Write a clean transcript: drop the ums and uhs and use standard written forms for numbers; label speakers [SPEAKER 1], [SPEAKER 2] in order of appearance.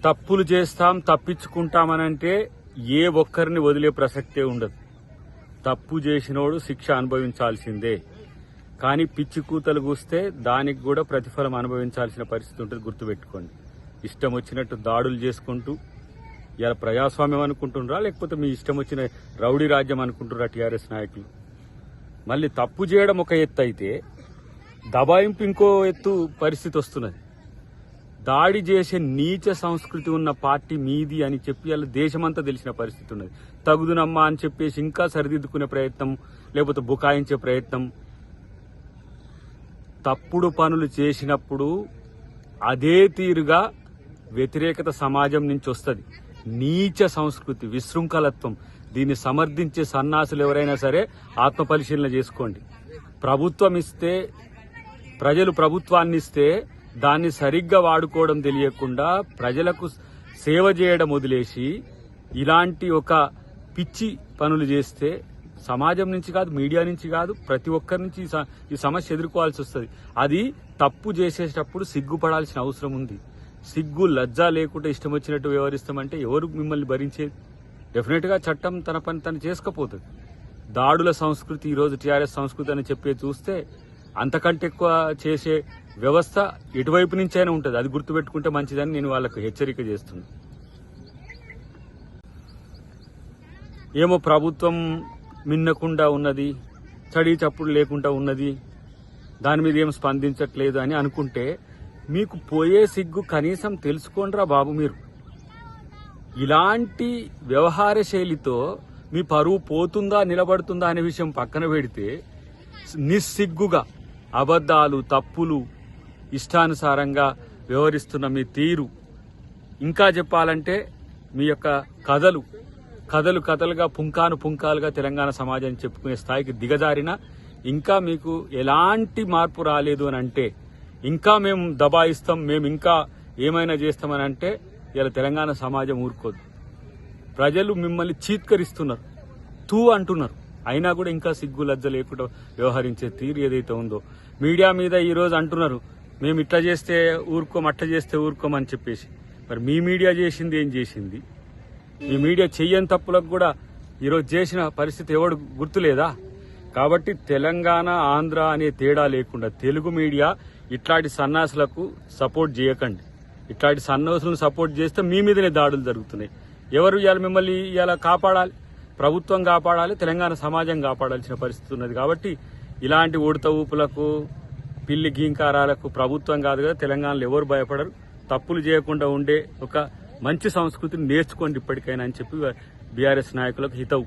[SPEAKER 1] తప్పులు చేస్తాం తప్పించుకుంటామనంటే ఏ ఒక్కరిని వదిలే ప్రసక్తే ఉండదు. తప్పు చేసినోడు శిక్ష అనుభవించాల్సిందే. కానీ పిచ్చి కూతలు కూస్తే దానికి కూడా ప్రతిఫలం అనుభవించాల్సిన పరిస్థితి ఉంటుంది. గుర్తుపెట్టుకోండి. ఇష్టం వచ్చినట్టు దాడులు చేసుకుంటూ ఇలా ప్రజాస్వామ్యం అనుకుంటున్నారా, లేకపోతే మీ ఇష్టం వచ్చిన రౌడీ రాజ్యం అనుకుంటున్నారా టీఆర్ఎస్ నాయకులు? మళ్ళీ తప్పు చేయడం ఒక ఎత్తు అయితే దబాయింపు ఇంకో ఎత్తు పరిస్థితి వస్తున్నది. దాడి చేసే నీచ సంస్కృతి ఉన్న పార్టీ మీది అని చెప్పి అలా దేశమంతా తెలిసిన పరిస్థితి ఉన్నది. తగుదునమ్మా అని చెప్పేసి ఇంకా సరిదిద్దుకునే ప్రయత్నం, లేకపోతే బుకాయించే ప్రయత్నం. తప్పుడు పనులు చేసినప్పుడు అదే తీరుగా వ్యతిరేకత సమాజం నుంచి వస్తుంది. నీచ సంస్కృతి, విశృంఖలత్వం, దీన్ని సమర్థించే సన్నాసులు ఎవరైనా సరే ఆత్మపరిశీలన చేసుకోండి. ప్రభుత్వం ఇస్తే, ప్రజలు ప్రభుత్వాన్ని ఇస్తే దాన్ని సరిగ్గా వాడుకోవడం తెలియకుండా ప్రజలకు సేవ చేయడం వదిలేసి ఇలాంటి ఒక పిచ్చి పనులు చేస్తే సమాజం నుంచి కాదు, మీడియా నుంచి కాదు, ప్రతి ఒక్కరి నుంచి ఈ సమస్య ఎదుర్కోవాల్సి వస్తుంది. అది తప్పు చేసేటప్పుడు సిగ్గుపడాల్సిన అవసరం ఉంది. సిగ్గు లజ్జ లేకుండా ఇష్టం వచ్చినట్టు వ్యవహరిస్తామంటే ఎవరు మిమ్మల్ని భరించేది? డెఫినెట్ గా చట్టం తన పని తను చేసుకపోతుంది. దాడుల సంస్కృతి ఈరోజు టీఆర్ఎస్ సంస్కృతి అని చెప్పే చూస్తే అంతకంటే ఎక్కువ చేసే వ్యవస్థ ఎటువైపు నుంచైనా ఉంటుంది. అది గుర్తుపెట్టుకుంటే మంచిదని నేను వాళ్ళకు హెచ్చరిక చేస్తున్నా. ఏమో ప్రభుత్వం మిన్నకుండా ఉన్నది, చడి చప్పుడు లేకుండా ఉన్నది, దాని మీద ఏం స్పందించట్లేదు అని అనుకుంటే మీకు పోయే సిగ్గు కనీసం తెలుసుకోండిరా బాబు. మీరు ఇలాంటి వ్యవహార శైలితో మీ పరువు పోతుందా నిలబడుతుందా అనే విషయం పక్కన పెడితే నిస్సిగ్గుగా అబద్ధాలు, తప్పులు, ఇష్టానుసారంగా వ్యవహరిస్తున్న మీ తీరు, ఇంకా చెప్పాలంటే మీ యొక్క కథలుగా పుంకాలుగా తెలంగాణ సమాజాన్ని చెప్పుకునే స్థాయికి దిగజారిన, ఇంకా మీకు ఎలాంటి మార్పు రాలేదు అని అంటే, ఇంకా మేము దబాయిస్తాం, మేము ఇంకా ఏమైనా చేస్తామని అంటే ఇలా తెలంగాణ సమాజం ఊరుకోదు. ప్రజలు మిమ్మల్ని చీత్కరిస్తున్నారు, తూ అంటున్నారు. అయినా కూడా ఇంకా సిగ్గు లజ్జ లేకుండా వ్యవహరించే తీరు ఏదైతే ఉందో, మీడియా మీద ఈరోజు అంటున్నారు మేము ఇట్లా చేస్తే ఊరుకోం, అట్లా చేస్తే ఊరుకోమని చెప్పేసి. మరి మీ మీడియా చేసింది ఏం చేసింది? మీ మీడియా చెయ్యని తప్పులకు కూడా ఈరోజు చేసిన పరిస్థితి ఎవడు గుర్తులేదా? కాబట్టి తెలంగాణ, ఆంధ్ర అనే తేడా లేకుండా తెలుగు మీడియా ఇట్లాంటి సన్నాసులకు సపోర్ట్ చేయకండి. ఇట్లాంటి సన్నాసులను సపోర్ట్ చేస్తే మీ మీదనే దాడులు జరుగుతున్నాయి. ఎవరు ఇవాళ మిమ్మల్ని ఇవాళ కాపాడాలి? ప్రభుత్వం కాపాడాలి, తెలంగాణ సమాజం కాపాడాల్సిన పరిస్థితి ఉన్నది. కాబట్టి ఇలాంటి ఉడత ఊపులకు, పిల్లి గీంకారాలకు ప్రభుత్వం కాదు కదా, తెలంగాణలో ఎవరు భయపడరు. తప్పులు చేయకుండా ఉండే ఒక మంచి సంస్కృతిని నేర్చుకోండి ఇప్పటికైనా అని చెప్పి బీఆర్ఎస్ నాయకులకు హితవు.